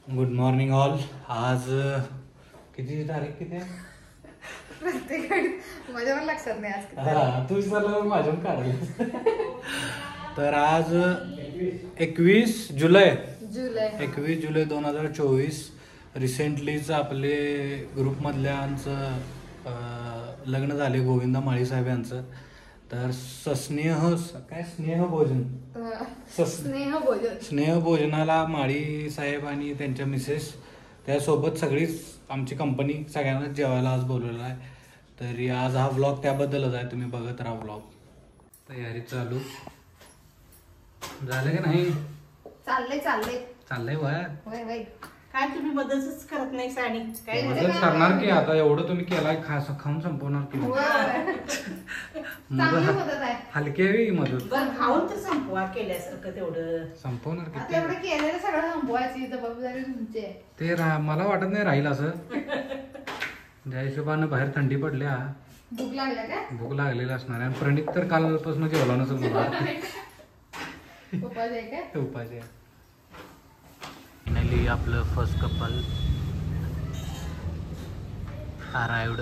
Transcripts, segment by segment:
Good morning all. आज किती तारीख किती आहे? माझ्या पण लक्षात नाही आज. तू विसरला माझ्या काढलं. तर आज 21 जुलै 2024. रिसेंटलीच आपले ग्रुपमधल्यांचं लग्न झाले गोविंदा माळी साहेब यांचं. तर स्नेहभोजनाला माळी साहेब आणि त्यांच्या मिसेस त्यासोबत सगळीच आमची कंपनी सगळ्यांनाच जेवायला आज बोलवलेलं आहे. तरी आज हा व्लॉग त्याबद्दलच आहे. तुम्ही बघत राहा व्लॉग. तयारी चालू झालं का नाही? चाललंय वय काय तुम्ही मदतच करत नाही साडी काय मदत करणार की आता एवढं तुम्ही केलाय खाऊन संपवणार की हलके वेळी मदत खाऊन तर संपवा केल्यासारखं तेवढं संपवणार की केलेलं सगळं संपवायची जबाबदारी तुमची आहे. ते मला वाटत नाही राहील असं. ज्या हिशोबानं बाहेर थंडी पडल्या भूक लागल्या का? भूक लागलेली असणार आहे. आणि प्रणित तर कालपासून जेवला नसेल मला उपास आहे का? उपाय फायनली आपलं फर्स्ट कपल अराइव्ड.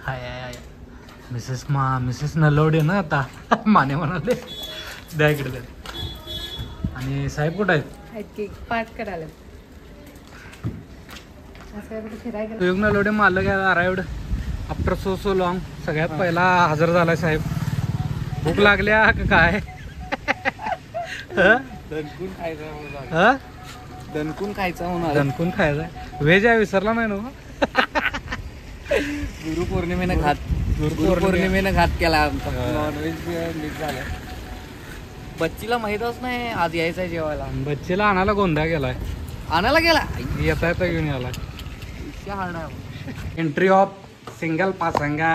हाय मिसेस नलवडे ना आता माने म्हणाले द्या इकडे द्या. आणि साहेब कुठं आहेत की पाठ करायला सुयोग नलवडे मालक अराइव्ड आफ्टर सो लॉंग. सगळ्यात पहिला हजर झालाय साहेब. भूक लागल्या का काय? दणकून खायचा होणार. दणकून खायचा व्हेज आहे विसरला नाही ना? गुरुपौर्णिमेनं घात केला आमचा. नॉनव्हेज मिस झालं. बच्चीला माहीतच नाही आज यायचंय जेवायला. बच्चीला आणायला गोंधळा गेलाय. आणायला गेला येता घेऊन याला. हार्ड एंट्री ऑफ सिंगल पासंगा.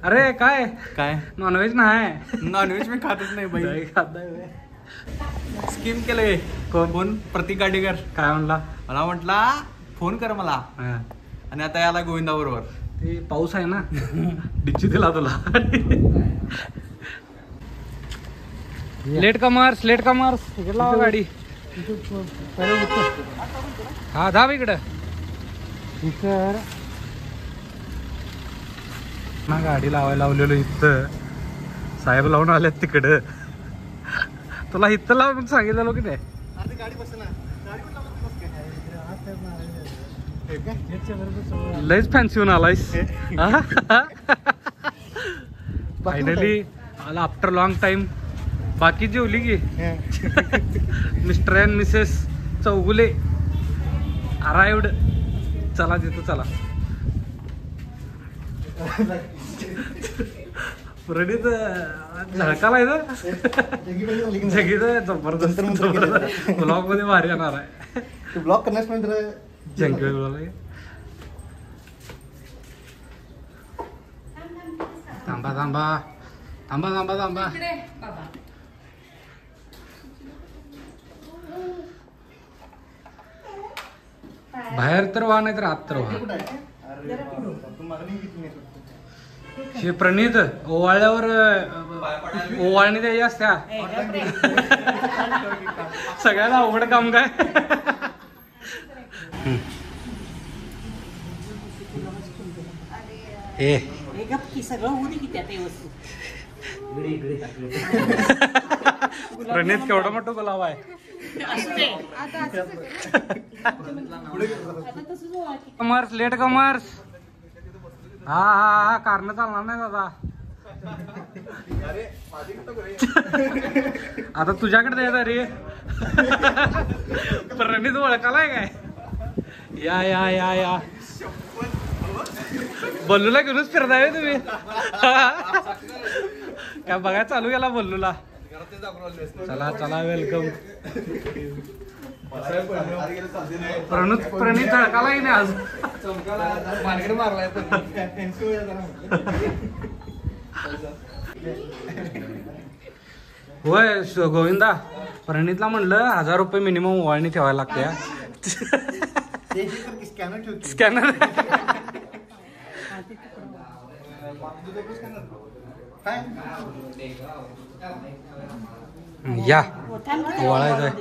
अरे काय काय नॉनव्हेज नाही. नॉनव्हेज मी खातच नाही बाई. स्कीम केलंय. कोण? प्रतीक गाडेकर. काय म्हणला? मला म्हटला फोन कर मला. आणि आता याला गोविंदा बरोबर. ते पाऊस आहे ना डिच्ची दिला तुला. लेट कमर्स इकडे लावा गाडी. हा धाव इकडं ना गाडी लावायला लावलेलो इथं. साहेब लावून आल्यात तिकडं. तुला इथं लावून सांगितलं की नाही? लयच फॅन्सी होऊन आलायस. फायनली आला आफ्टर लॉंग टाइम. बाकी जेवली की mister and missus Chaugule arrived. चला तिथं चला. प्रणित झळकाला आहे ना जगीच जबरदस्त. ब्लॉग मध्ये भारी येणार आहे. ब्लॉग करण्यास थांबा. बाहेर तर व्हा नाही तर आत तर व्हा. हे प्रणित ओवाळल्यावर ओवाळणी द्यायची असत्या. सगळ्याला अवघड काम काय. सगळं होते की त्यात वस्तू. प्रणित केवढा मोठं बोलावा आहे. Comers latecomers. हा कारण चालणार नाही दादा. आता तुझ्याकडे द्यायचा रे. प्रणित ओळखालाय काय? या बल्लूला घेऊनच फिरताय तुम्ही. काय बघायला चालू केला बल्लूला. चला वेलकम. प्रणित झळकाला नाही आज. होय गोविंदा. प्रणितला म्हणलं 1000 रुपये मिनिमम ओवाळणी ठेवायला लागते. स्कॅनर या वळायचं आहे.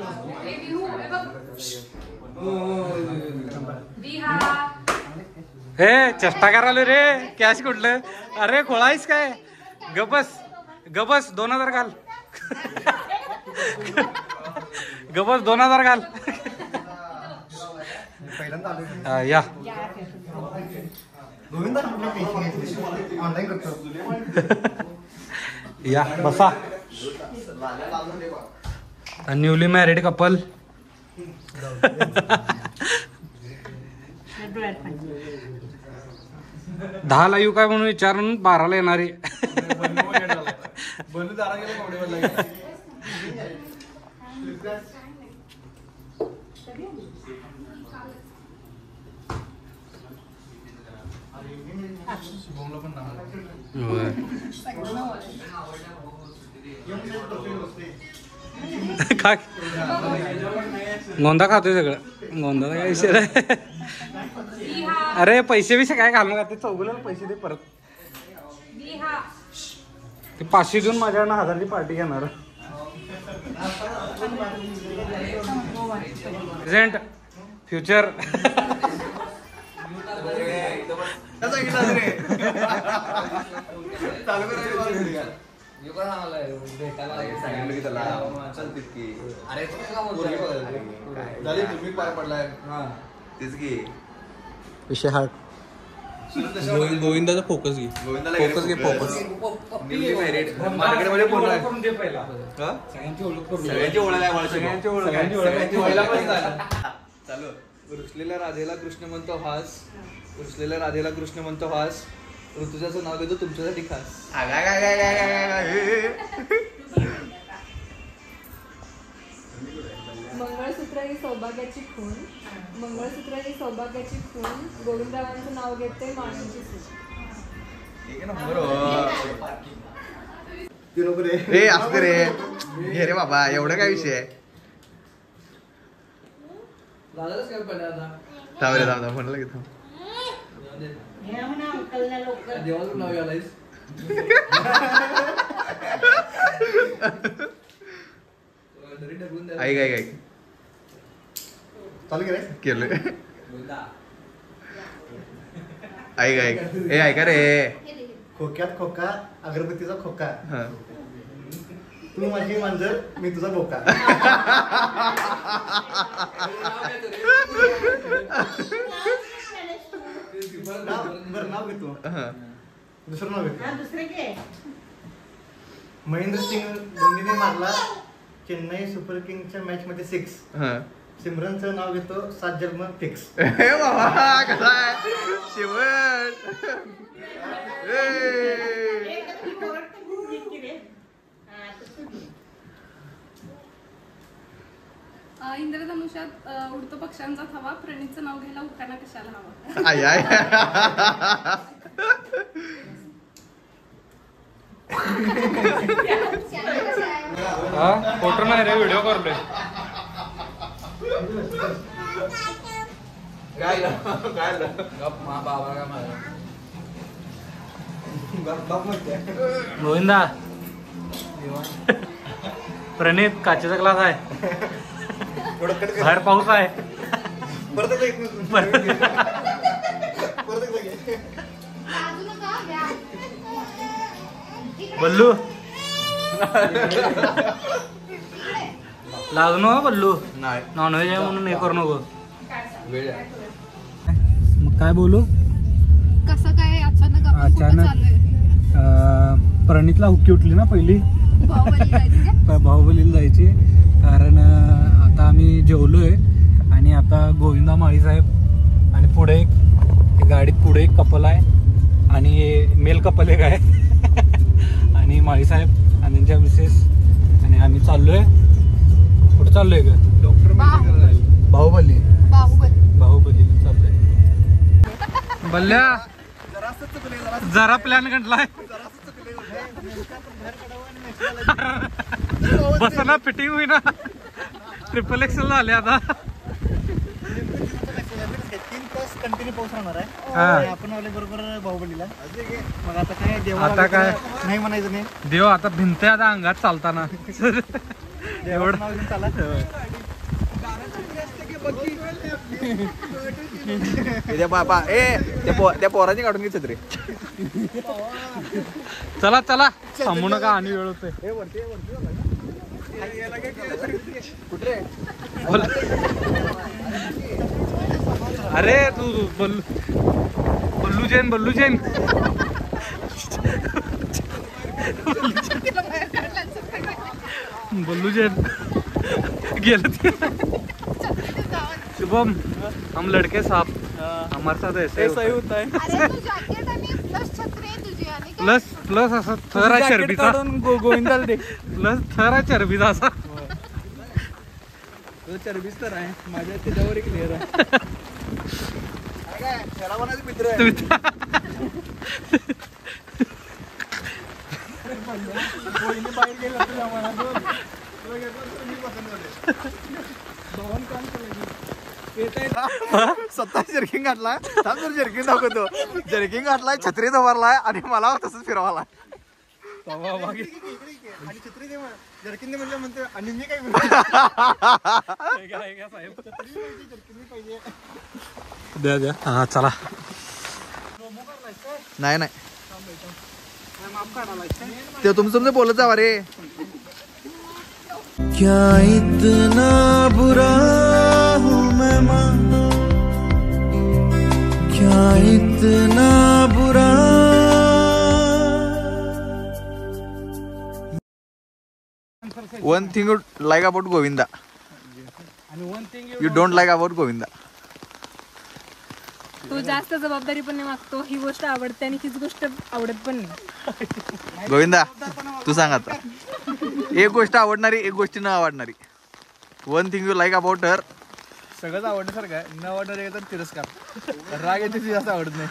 हे चेष्टा करायला रे कॅश कुठलं. अरे खोळायस काय. गबस 2000 घाल. गबस 2000 घाल. या या बसा. Newly married couple. डोळ्यात पाणी. 10ला येऊ काय म्हणून विचारून 12ला येणारे. खा. गोंदा खातोय सगळं. गोंदा काय विषय नाही. अरे पैसे बिसे काय घालून ते चौगुल्याला पैसे दे परत. ते 500 देऊन माझ्याकडनं 1000ची पार्टी घेणार. Present future. विषय हार्ट. गोविंदाचा फोकस घे. फोकस घे. फोकस मार्केटमध्ये कोण आहे? सगळ्यांची ओळख चालू. रुसलेल्या राधेला कृष्ण म्हणतो हास. रुसलेल्या राधेला कृष्ण म्हणतो हास. ऋतुजाचं नाव घेतो तुमच्यासाठी खास. मंगळसूत्र ही सौभाग्याची खून. मंगळसूत्र ही सौभाग्याची खून. गोविंदरावांचं नाव घेते माणूंची सून. रे असं रे घे रे बाबा. एवढं काय विषय आहे. थांब रे थांब म्हणलं की थांब. हे म्हणा अंकलला लवकर. ऐक चालू केलं. ऐक ए ऐका रे. खोक्यात खोका अगरबत्तीचा खोका. तू माझी मांजर मी तुझा बोका. नाव घेतो. दुसरं नाव घेतो. दुसरे घे. महेंद्र सिंग धोनीने मारला चेन्नई सुपर किंगच्या मॅच मध्ये 6. सिमरनचं नाव घेतो 7 जन्म फिक्स. बाबा कसा आहे शिवण. इंद्रधनुष्यात उडतो पक्ष्यांचा थवा. प्रणीतचं नाव घ्यायला उखाणा कशाला हवा. I I. हा फोटो नाही रे व्हिडिओ करतोय. गोविंदा प्रणित काचेचा ग्लास आहे. बाहेर पाऊस आहे. बल्लू लाजू नको. बल्लू नॉनव्हेज आहे म्हणून हे करू नको. मग काय बोलू. कसं काय अचानक प्रणितला हुक्की उठली ना पहिली. बाहुबलीला जायची. कारण आता आम्ही जेवलोय आणि आता गोविंदा माळी साहेब आणि पुढे एक गाडीत पुढे एक कपल आहे आणि मेल कपल एक आहे. आणि माळी साहेब आणि त्यांच्या मिसेस आणि आम्ही चाललोय. कुठे चाललोय का. डॉक्टर बाहुबली चाललोय. बल्ल्या जरा प्लॅन घडलाय. बस ना फिटिंग होई ना. ट्रिपल एक्सेल झाले आता. 3 तास कंटिन्यू पाऊस राहणार आहे. आपण आले बरोबर बाहुबलीला. मग आता काय देवा. आता काय नाही म्हणायचं नाही. देव आता भिंत आता अंगात चालताना. एवढं नाव घेऊन चाला. त्या पोराची काढून घे छत्री. चला चला थांबू नका आणि वेळ होते. अरे तू बल्लू जैन बल्लू जैन गेलं ते. शुभम हम लड़के साहब हमारे साथ ऐसे होता है. अरे तू जॅकेट आणि प्लस छत्री आहे तुझी आणि काय? प्लस असं थर आहे चरबीचा. गोविंदाला दे. प्लस थर आहे चरबीचा असा. चरबीच तर आहे माझ्या त्याच्यावर एक लेअर आहे. मित्र आहे. स्वतः जर्किंग घातलाय. जर्किंग दाखवतो. जर्किंग घातलाय, छत्री धरलाय आणि मला तसंच फिरवाला. आणि छत्री दे जर्किन दे म्हणजे म्हणते आणि मी काय द्या द्या. हा चला. नाही नाही ते तुमचं बोलत जावा रे. क्या इतना बुरा हूँ मैं माँ, क्या इतना बुरा. One thing you like about Govinda. You don't like about Govinda. तो जास्त जबाबदारी पण नाही मागतो. ही गोष्ट आवडते आणि हीच गोष्ट आवडत पण नाही. गोविंदा तू सांग आता. एक गोष्ट आवडणारी, एक गोष्टी न आवडणारी. One thing you like about हर. सगळंच आवडण्यासारखं आहे. न आवडणार तर तिरस्कार. राग येते ती जास्त आवडत नाही.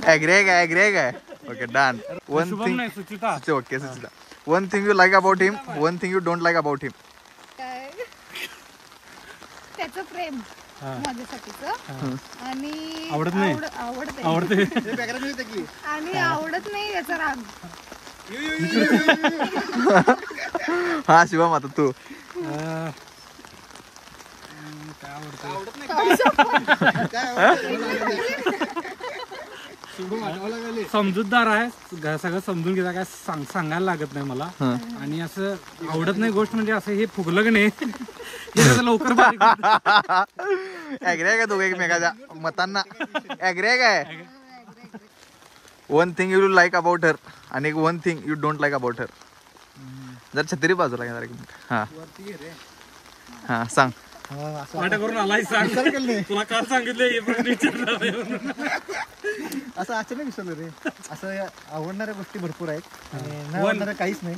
ॲग्रेग आहे. Okay done. One thing Suchita. Okay Suchita. One thing you like about him, one thing you don't like about him. काय त्याचं प्रेम माझ्यासाठीच आणि आवडत नाही. आवडते आवडते. आणि आवडत नाही याचा राग. हा शिवम आता तू. समजूतदार आहे. सगळं समजून घेता. काय सांगायला लागत नाही मला. आणि असं आवडत नाही गोष्ट म्हणजे असं हे फुगलं की नाही लवकर बारीक होतं. ॲग्रेग आहे दोघं एकमेकाच्या मतांना. ॲग्रेग आहे. One thing you like about her आणि one thing you don't like about her. जर छत्री बाजूला घ्या. हा हा सांग. वाटा करून आलाय सांग. तुला काल सांगितलं हे प्रश्न विचारला. असं अचानक विसरलं रे. असं आवडणाऱ्या गोष्टी भरपूर आहेत आणि न आवडणाऱ्या काहीच नाही.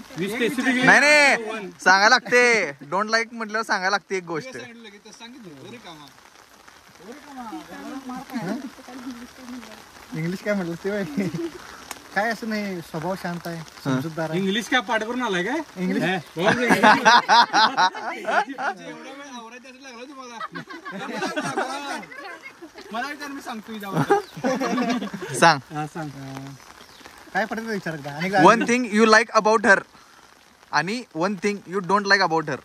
नाही नाही सांगायला लागते. डोंट लाईक म्हटल्यावर सांगायला लागते एक गोष्ट. इंग्लिश काय म्हटलं ते काय असं नाही. स्वभाव शांत आहे, समजूतदार आहे. इंग्लिश काय पाठ करून आलाय काय? इंग्लिश मला मी सांगतो सांग. काय पडतं विचार. One thing you like about her आणि one thing you don't like about her.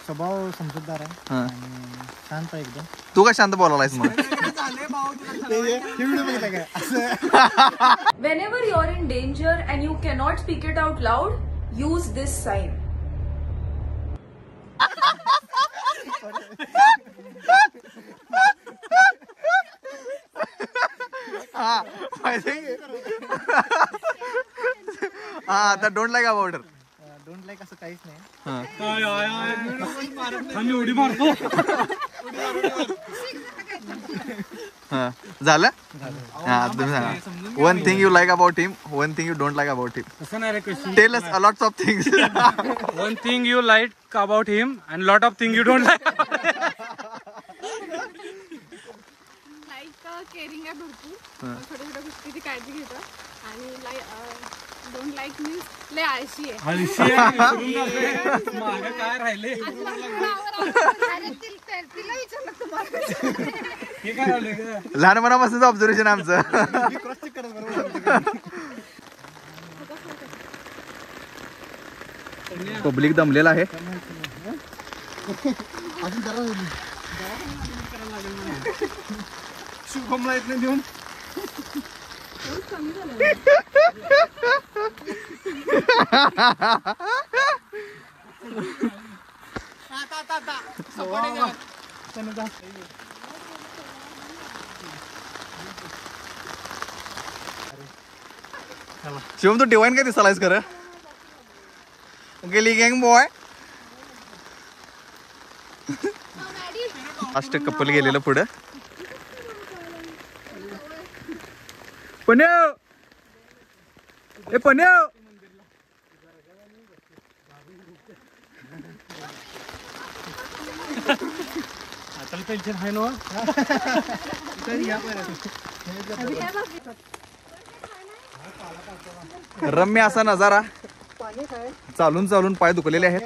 स्वभाव समजूतदार आहे आणि शांत आहे एकदम. तू काय शांत बोलायलायस मग. Whenever you're in danger and you cannot speak it out loud, use this sign. हा आता don't like about her. Don't like असं काहीच नाही. आम्ही उडी मारतो. झालं. हा तुम्ही सांगा. One thing you like about him, one thing you don't like about him. तसं नाही रे question. Tell us a lots of things. One thing you like about him and lot of thing you don't like. Like caring आहे भरपूर, छोट्या छोट्या गोष्टीची काळजी घेतात आणि डोंट लाईक मीन्स लय आळशी आहे. मागं काय राहिले अरे तिला विचारलं तुम्हाला. हे काय राहिले का? लहानपणापासूनच ऑब्झर्वेशन आमचं. पब्लिक दमलेला आहे. शुभमला इथनं देऊन शिवम तू डिवाइन काय दिसालायस खरं? गेली गँग बॉय. फास्ट कपल गेलेलं पुढं. पन्याव ए पन्याव. आता टेन्शन आहे ना. रम्य असा नजारा. चालून चालून पाय दुखलेले आहेत.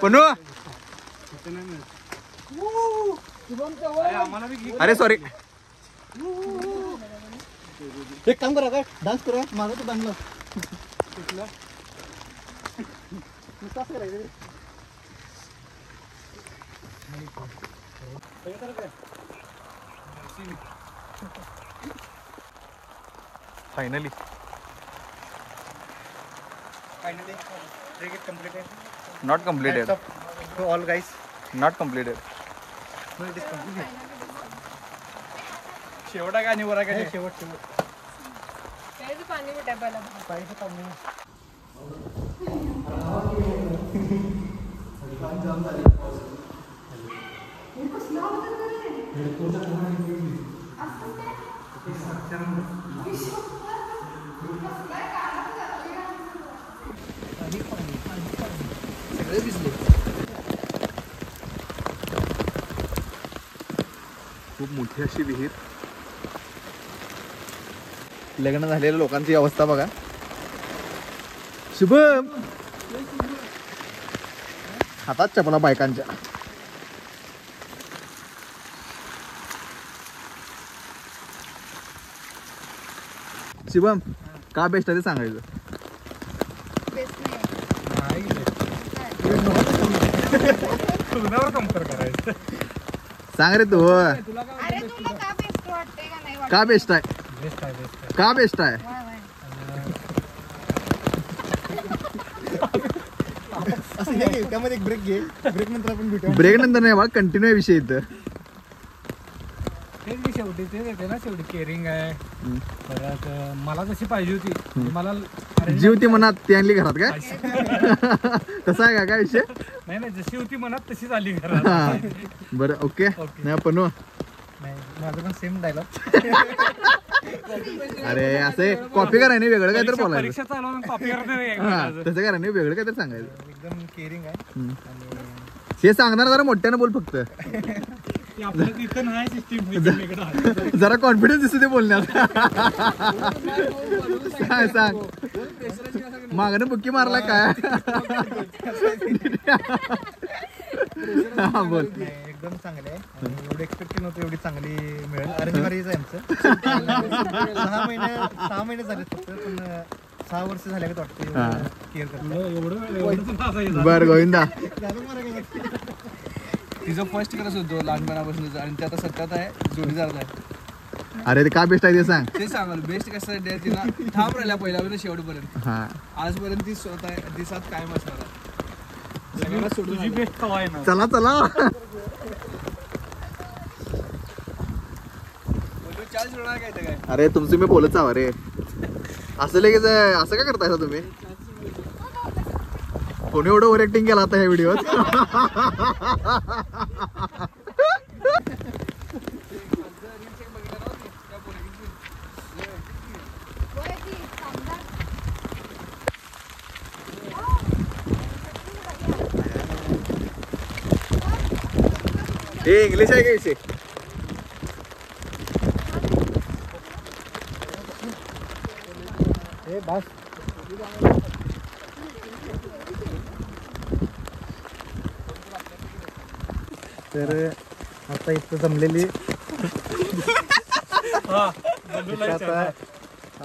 पनू अरे सॉरी. एक काम करा काय डान्स करा माझा तो बांधला finally not completed. All guys not completed. शेवटा काय निवडा काय शेवट पाणी डब्याला खूप मोठी अशी विहीर. लग्न झालेल्या लोकांची अवस्था बघा. शुभम हातात चपला बायकांच्या. शुभम का बेस्ट आहे ते सांगायचं. कम्पेअर करायचं. सांग रे तू. अरे तुला का बेस्ट वाटते का नाही का बेस्ट आहे. बेस्ट आहे बेस्ट आहे. का बेस्ट आहे. असं हे त्यामध्ये एक ब्रेक घे. ब्रेक नंतर आपण भेटू. ब्रेक नंतर नाही बघ कंटिन्यू विषय इथं. तेच की शेवटी तेच येते ना. शेवटी केअरिंग आहे. परत मला जशी पाहिजे होती मला जीव ती मनात ती आणली घरात काय. तसा आहे का काय विषय. नाही नाही जशी होती मनात तशी झाली घरात. बरं ओके. नाही पण माझं पण सेम डायलॉग. अरे असे कॉपी करा नाही वेगळं काहीतरी बोलायचं. परीक्षा चालवून कॉपी हा तसं करा नाही वेगळं काहीतरी सांगायचं. एकदम केअरिंग आहे. हे सांगणार जरा मोठ्यानं बोल फक्त. इथं नाही सिस्टीम. जरा कॉन्फिडन्स दिसतो ते बोलण्यात. सांग सांग मागणं बुक्की मारला काय. हा बोल. एकदम चांगले आहे. एवढं एक्सपेक्ट केलं नव्हतं एवढी चांगली मिळेल. अरेंज मॅरेज आहे आमचं. 6 महिने झाले फक्त पण 6 वर्ष झाले का वाटतं केअर करतो. बर गोविंदा. तिचं फर्स्ट क्रश होतो लहानपणापासून आणि ते आता सत्यात आहे जोडीदार आहे. अरे ते का बेस्ट आहे ते सांग. ते सांगाल बेस्ट कसं आहे तिला ठाम राहिल्या पहिल्यापर्यंत शेवटपर्यंत. हा आजपर्यंत ती स्वतः दिसात कायम असणार आहे. सगळ्यांना सोडून तुझी बेस्ट कवा आहे ना. चला चला. चार्ज होणार काय काय. अरे तुमचं मी बोलत आहो रे. असं लगेच असं काय करताय तुम्ही. कोणी एवढं ओव्हर ऍक्टिंग केला आता ह्या व्हिडिओत. हे इंग्लिश आहे का विषय? तर आता इथं जमलेली आता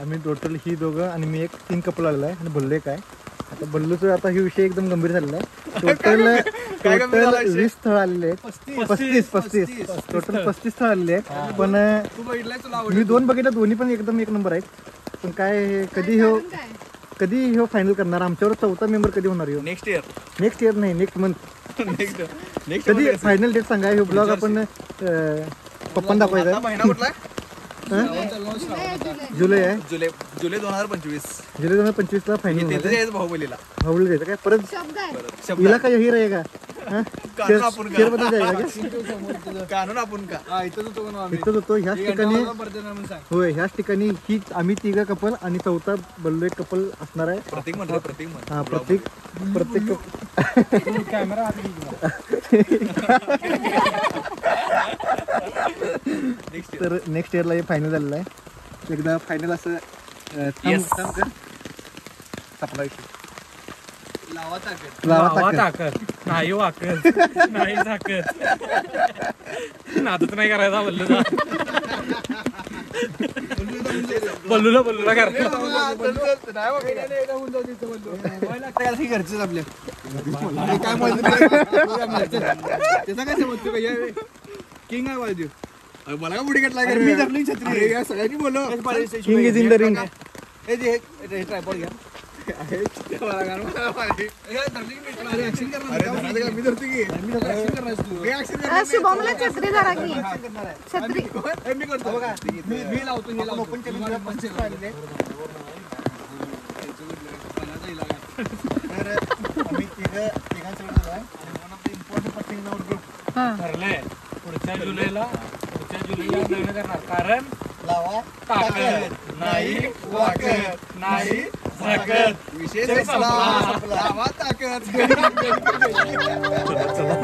आम्ही टोटल ही दोघं आणि मी एक 3 कपल आलेला आहे आणि भल्लू एक आहे. आता भल्लूचं आता हे विषय एकदम गंभीर झालेला आहे. टोटल 20 स्थळ आलेले आहेत. 35 टोटल 35 स्थळ आलेले आहेत. पण मी 2 बघितलं, दोन्ही पण एकदम एक नंबर आहेत. पण काय कधी ह्यो फायनल करणार? आमच्यावर 4था मेंबर कधी होणार ह्यो? नेक्स्ट इयर नाही, नेक्स्ट मंथ. नेक्स्ट कधी फायनल डेट सांगा. ह्यो ब्लॉग आपण पप्पांना दाखवायचा. महिना कुठला? जुलै आहे. जुलै 2025. जुलै 2025 फायनल बाहुबलीला भाऊला जायचं काय परत? हिला काय हिरा आहे का? शेअरमध्ये जायचं का? कानून आपण का इथंच होतो ह्याच ठिकाणी. होय, ह्याच ठिकाणी ही आम्ही 3 कपल आणि 4था बल्लू एक कपल असणार आहे. हा, प्रत्येक कॅमेरा. तर नेक्स्ट इयरला हे फायनल झालेलं आहे. एकदा फायनल असं लावा ताकद नाही वाकत नाही झाकत नादच नाही करायचा बल्लूला करायचं. घरचेच आपल्या त्याचा काय समजतो किंग आहे वाजू. मला का पुढे घेतला? मी धरली छत्री. सगळ्यांनी बोललो king is in the ring. Tripod घ्या. मी धरतो की शुभमला छत्री धरा की. छत्री मी करतो बघा. मी लावतो ओपन केलं. तर आम्ही तिघांचं आहे आणि one of the important person in our group ठरलंय पुढच्या जुलैला लग्न करणार. कारण लावा ताकद नाही वाकत नाही झाकत. विशेष संपला. लावा ताकद. चला